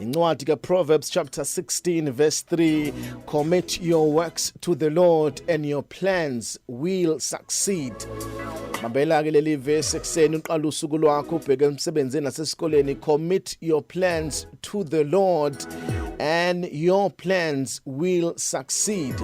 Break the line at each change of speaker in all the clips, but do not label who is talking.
Incwadi kaProverbs chapter 16 verse 3, commit your works to the Lord and your plans will succeed. Mabela ke leli verse ekseni uqala usuku lwakho ubheke emsebenzini nasesikoleni, commit your plans to the Lord and your plans will succeed.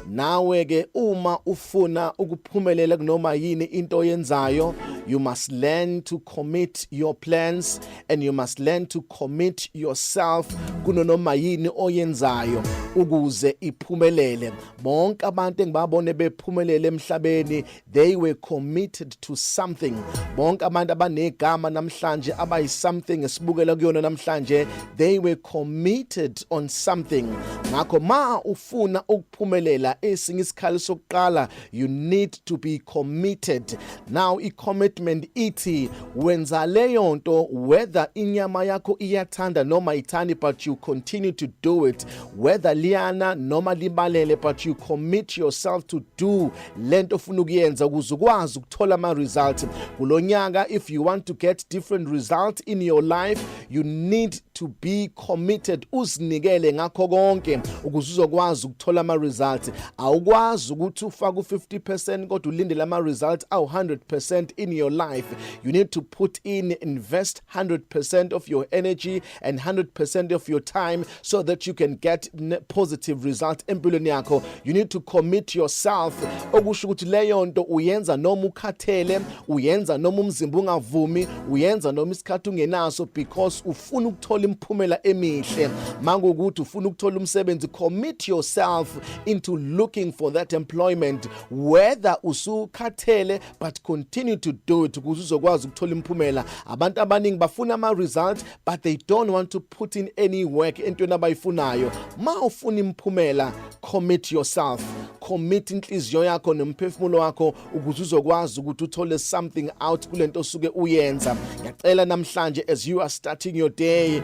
Nawe ke uma ufuna ukuphumelela kunoma yini into oyenzayo, you must learn to commit your plans and you must learn to commit yourself kunoma yini oyenzayo ukuze iphumelele. Bonke abantu engibabone bephumelele emhlabeni, they were committed to something. Bonke abantu abanegama namhlanje abayi something esibukela kuyona namhlanje, they were committed on something. Ngakho ma ufuna ukuphumelela, esinye isikhali sokuqala, you need to be committed. Now i-commitment ithi wenza leyo nto whether inyama yakho iyathanda noma ithani, but you continue to do it. Whether liyana noma libalele, but you commit yourself to do lento ofuna ukuyenza ukuze ukwazi ukuthola ama results kulonyaka. If you want to get different results in your life, you need to be committed. Uzinikele ngakho konke ukuze uzokwazi ukuthola ama results. Awukwazi ukuthi ufake u50% kodwa ulindele ama results awu 100% in your life. You need to put invest 100% of your energy and 100% of your time so that you can get positive results empilweni yakho. You need to commit yourself. Okusho ukuthi leyo nto uyenza noma ukhathele, uyenza noma umzimba ungavumi, uyenza noma isikhathi ungenaso, because ufuna ukuthola imphumela emihle. Manje ukuthi ufuna ukuthola umsebenzi, commit yourself into looking for that employment, whether usukhathele, but continue to do it ukuze uzokwazi ukuthola imphumela. Abantu abaningi bafuna ama results but they don't want to put in any work entweni abayifunayo. Ma ufuna imphumela, commit yourself. Commit inhliziyo yakho nomphefumulo wakho ukuze uzokwazi ukuthi uthole something out kulento osuke uyenza. Ngiyacela namhlanje as you are starting your day,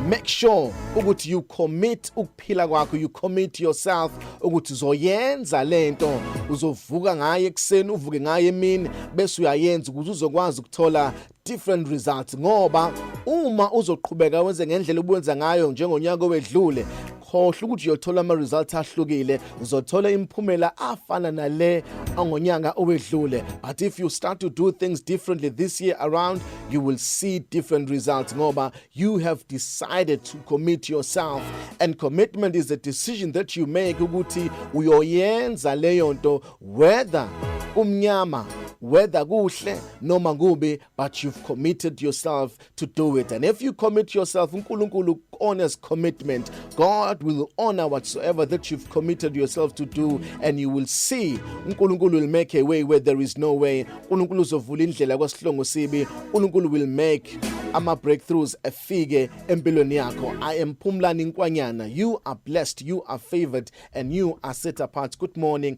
make sure ukuthi you commit ukuphila kwakho, you commit yourself ukuthi uzoyenza lento, uzovuka ngaye ekseni, uvuke ngaye emini, bese uyayenza ukuze uzokwazi ukuthola different results. Ngoba uma uzoqhubeka wenze ngendlela obuyenza ngayo njengonyaka owedlule, khohle ukuthi uyothola ama results ahlukile, uzothola imphumela afana nale angonyaka owedlule. But if you start to do things differently this year around, you will see different results ngoba you have decided to commit yourself. And commitment is a decision that you make ukuthi uyoyenza leyo nto whether umnyama, whether kuhle noma kubi, but you've committed yourself to do it. And if you commit yourself, uNkulunkulu honors commitment. God will honor whatsoever that you've committed yourself to do, and you will see uNkulunkulu will make a way where there is no way. uNkulunkulu uzovula indlela kwesihlongo sibi. uNkulunkulu will make ama breakthroughs afike empilweni yakho. I am Phumlani Nkwanyana. You are blessed, you are favored, and you are set apart. Good morning.